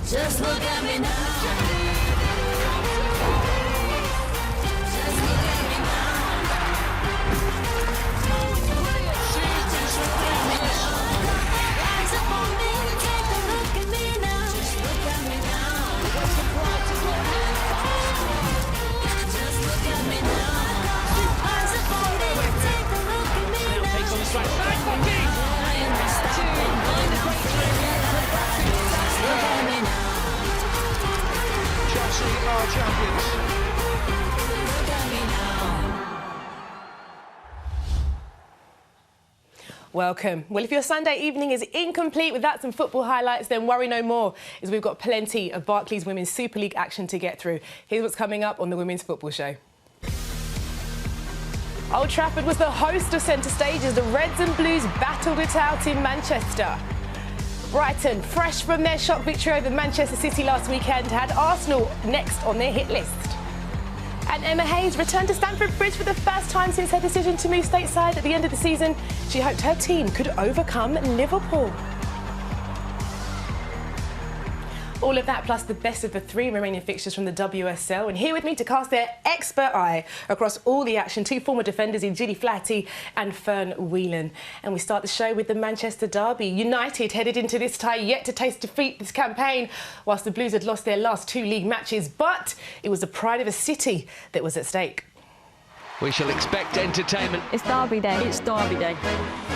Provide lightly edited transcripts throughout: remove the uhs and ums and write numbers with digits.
Just look at me now. Just look at me now. Just look at me now. Rise up on me, take a look at me now. Just look at me now. What's the point of looking? Just look at me now. Rise up on me, take a look at me now. Takes on the strike. Kwakye! Chelsea are champions. Welcome. Well, if your Sunday evening is incomplete without some football highlights, then worry no more, as we've got plenty of Barclays Women's Super League action to get through. Here's what's coming up on the Women's Football Show. Old Trafford was the host of centre stage as the Reds and Blues battled it out in Manchester. Brighton, fresh from their shock victory over Manchester City last weekend, had Arsenal next on their hit list. And Emma Hayes returned to Stamford Bridge for the first time since her decision to move stateside at the end of the season. She hoped her team could overcome Liverpool. All of that plus the best of the 3 remaining fixtures from the WSL. And here with me to cast their expert eye across all the action, 2 former defenders in Gilly, Flaherty and Fern, Whelan. And we start the show with the Manchester derby. United headed into this tie yet to taste defeat this campaign, whilst the Blues had lost their last 2 league matches. But it was the pride of a city that was at stake. We shall expect entertainment. It's derby day. It's derby day.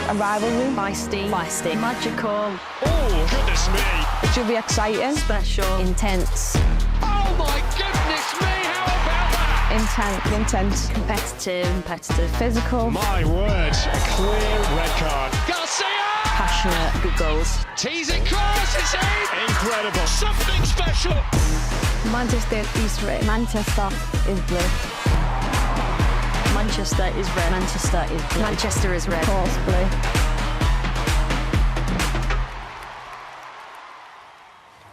A rivalry. Feisty. Feisty. Magical. Oh, goodness me. It should be exciting. Special. Intense. Oh, my goodness me. How about that? Intense. Competitive. Physical. My word. A clear red card. Garcia! Passionate. Good goals. Teasing cross. It's in. Incredible. Something special. Manchester is red. Manchester is blue. Manchester is red. Manchester is blue. Manchester is red. Of course, blue.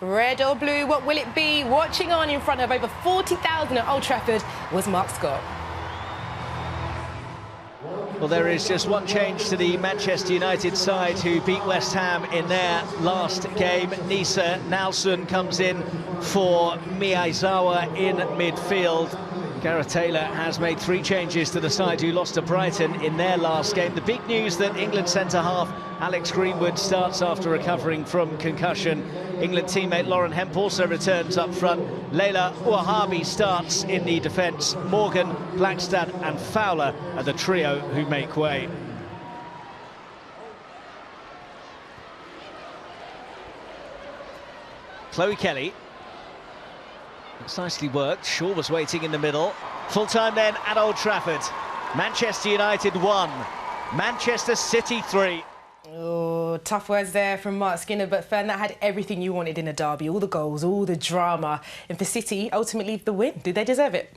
Red or blue, what will it be? Watching on in front of over 40,000 at Old Trafford was Mark Scott. Well, there is just one change to the Manchester United side, who beat West Ham in their last game. Nisa Nelson comes in for Miyazawa in midfield. Gareth Taylor has made 3 changes to the side, who lost to Brighton in their last game. The big news that England centre-half Alex Greenwood starts after recovering from concussion. England teammate Lauren Hemp also returns up front. Leila Ouahabi starts in the defence. Morgan, Blackstad and Fowler are the trio who make way. Chloe Kelly. It's nicely worked. Shaw was waiting in the middle. Full time then at Old Trafford. Manchester United 1, Manchester City 3. Oh, tough words there from Mark Skinner, but Fern, that had everything you wanted in a derby. All the goals, all the drama. And for City, ultimately the win. Do they deserve it?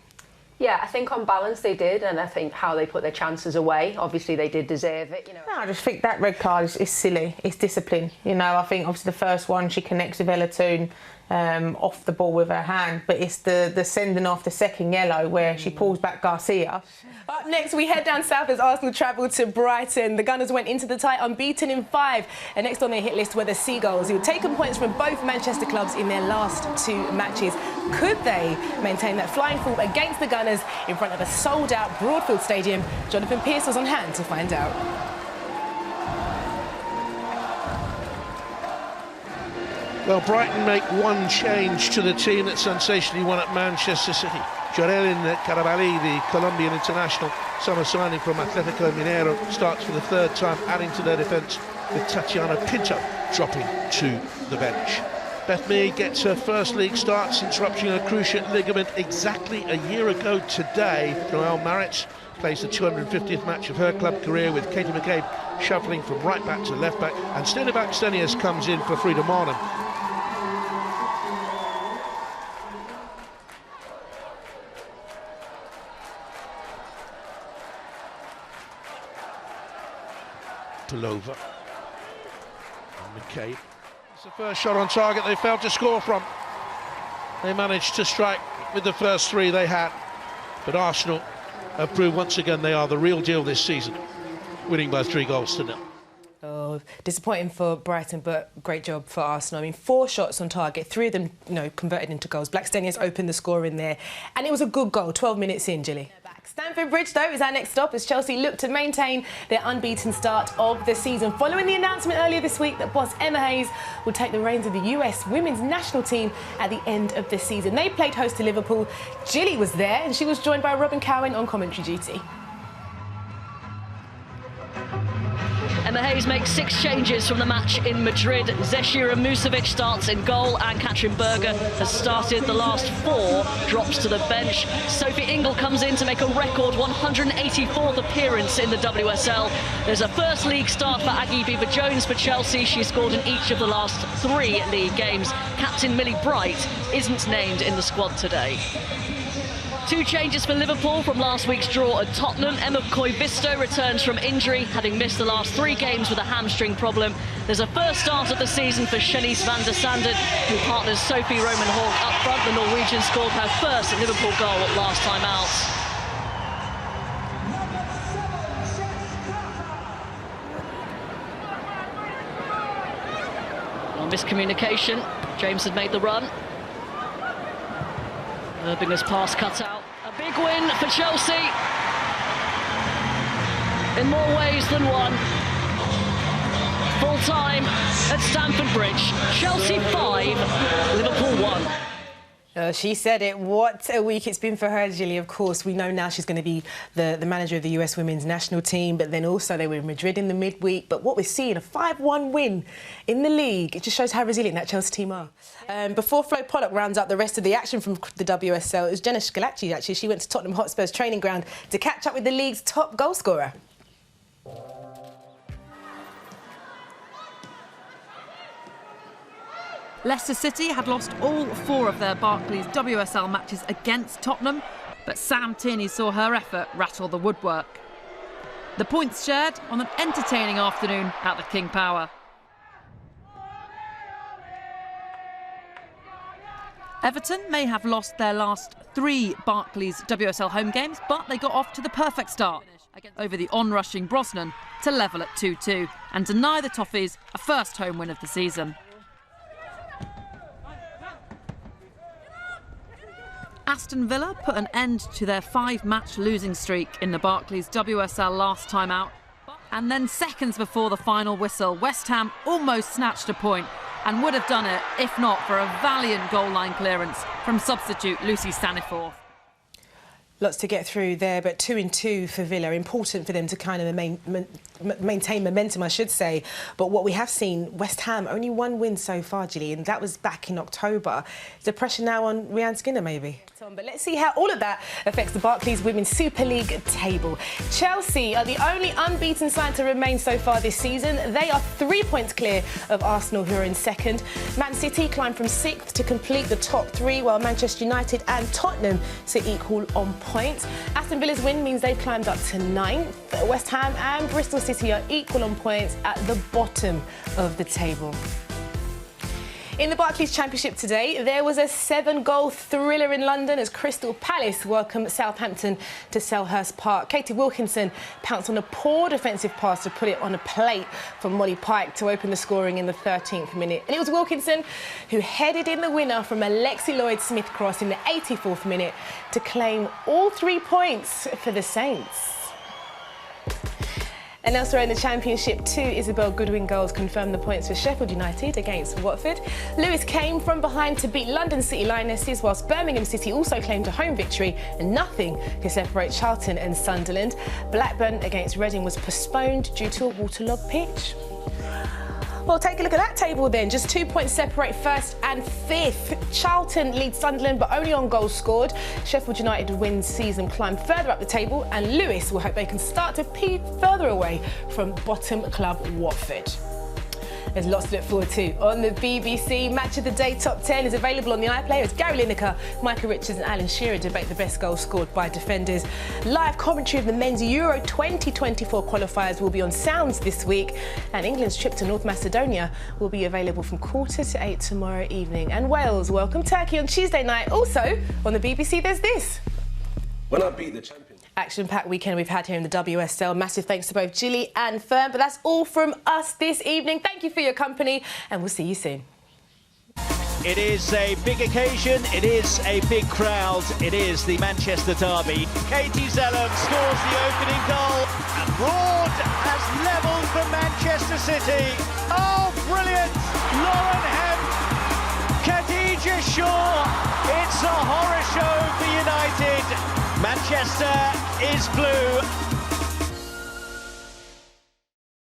Yeah, I think on balance they did, and I think how they put their chances away, obviously they did deserve it, you know. No, I just think that red card is silly. It's discipline. You know, I think obviously the first one, she connects with Ella Toon off the ball with her hand, but it's the sending off the second yellow where she pulls back Garcia. Up next, we head down south as Arsenal travelled to Brighton. The Gunners went into the tie unbeaten in 5. And next on their hit list were the Seagulls, who had taken points from both Manchester clubs in their last 2 matches. Could they maintain that flying form against the Gunners in front of a sold-out Broadfield Stadium? Jonathan Pearce was on hand to find out. Well, Brighton make 1 change to the team that sensationally won at Manchester City. Jorelin Caraballi, the Colombian international, summer signing from Atletico Mineiro, starts for the 3rd time, adding to their defence, with Tatiana Pinto dropping to the bench. Beth Mead gets her first league start since rupturing a cruciate ligament exactly a year ago today. Joelle Maritz plays the 250th match of her club career, with Katie McCabe shuffling from right back to left back, and Stenebak Stenius comes in for Frida Marlin. Pulova and McCabe. It's the first shot on target they failed to score from. They managed to strike with the first 3 they had, but Arsenal have proved once again they are the real deal this season, winning by 3 goals to 0. Oh, Well, disappointing for Brighton, but great job for Arsenal. I mean, 4 shots on target, 3 of them, converted into goals. Blackstenius opened the score in there, and it was a good goal, 12 minutes in, Gilly. Stamford Bridge, though, is our next stop as Chelsea look to maintain their unbeaten start of the season, following the announcement earlier this week that boss Emma Hayes will take the reins of the US women's national team at the end of the season. They played host to Liverpool. Gilly was there, and she was joined by Robyn Cowen on commentary duty. Emma Hayes makes 6 changes from the match in Madrid. Zecira Musovic starts in goal, and Katrin Berger has started the last 4, drops to the bench. Sophie Ingle comes in to make a record 184th appearance in the WSL. There's a first league start for Aggie Beaver-Jones for Chelsea. She scored in each of the last 3 league games. Captain Millie Bright isn't named in the squad today. 2 changes for Liverpool from last week's draw at Tottenham. Emma Koivisto returns from injury, having missed the last 3 games with a hamstring problem. There's a first start of the season for Shanice van der Sanden, who partners Sophie Roman Hawk up front. The Norwegian scored her first Liverpool goal last time out. On miscommunication, James had made the run. Urbinger's pass cut out. A big win for Chelsea in more ways than one. Full time at Stamford Bridge. Chelsea 5, Liverpool 1. She said it. What a week it's been for her, Gilly. Of course, we know now she's going to be the manager of the US women's national team, but then also they were in Madrid in the midweek. But what we're seeing, a 5-1 win in the league, it just shows how resilient that Chelsea team are. Before Flo Pollock rounds up the rest of the action from the WSL, it was Jeanette Kwakye, actually. She went to Tottenham Hotspur's training ground to catch up with the league's top goal scorer. Leicester City had lost all 4 of their Barclays WSL matches against Tottenham, but Sam Tierney saw her effort rattle the woodwork. The points shared on an entertaining afternoon at the King Power. Everton may have lost their last 3 Barclays WSL home games, but they got off to the perfect start over the onrushing Brosnan to level at 2-2 and deny the Toffees a first home win of the season. Aston Villa put an end to their 5-match losing streak in the Barclays WSL last time out. And then seconds before the final whistle, West Ham almost snatched a point and would have done it if not for a valiant goal line clearance from substitute Lucy Staniforth. Lots to get through there, but 2-2 for Villa. Important for them to kind of maintain momentum, I should say. But what we have seen, West Ham, only 1 win so far, Gilly, and that was back in October. Is the pressure now on Rhian Skinner, maybe? But let's see how all of that affects the Barclays Women's Super League table. Chelsea are the only unbeaten side to remain so far this season. They are 3 points clear of Arsenal, who are in second. Man City climbed from 6th to complete the top 3, while Manchester United and Tottenham sit equal on points. Aston Villa's win means they've climbed up to 9th. West Ham and Bristol City are equal on points at the bottom of the table. In the Barclays Championship today, there was a 7-goal thriller in London as Crystal Palace welcomed Southampton to Selhurst Park. Katie Wilkinson pounced on a poor defensive pass to put it on a plate from Molly Pike to open the scoring in the 13th minute. And it was Wilkinson who headed in the winner from a Lexi Lloyd-Smith cross in the 84th minute to claim all 3 points for the Saints. And elsewhere in the Championship, 2 Isabel Goodwin goals confirmed the points for Sheffield United against Watford. Lewis came from behind to beat London City Lionesses, whilst Birmingham City also claimed a home victory, and nothing could separate Charlton and Sunderland. Blackburn against Reading was postponed due to a waterlogged pitch. Well, take a look at that table then. Just 2 points separate 1st and 5th. Charlton leads Sunderland, but only on goals scored. Sheffield United wins season climb further up the table, and Lewis will hope they can start to peep further away from bottom club Watford. There's lots to look forward to on the BBC. Match of the Day Top 10 is available on the iPlayer as Gary Lineker, Micah Richards and Alan Shearer debate the best goals scored by defenders. Live commentary of the men's Euro 2024 qualifiers will be on Sounds this week, and England's trip to North Macedonia will be available from 7:45 tomorrow evening. And Wales welcome Turkey on Tuesday night. Also on the BBC, there's this. When I beat the champion. action-packed weekend we've had here in the WSL. Massive thanks to both Gilly and Fern. But that's all from us this evening. Thank you for your company, and we'll see you soon. It is a big occasion, it is a big crowd, it is the Manchester derby. Katie Zelem scores the opening goal, and Broad has levelled for Manchester City. Oh, brilliant! Lauren Hemp, Khadija Shaw, it's a horror show for United. Manchester is blue.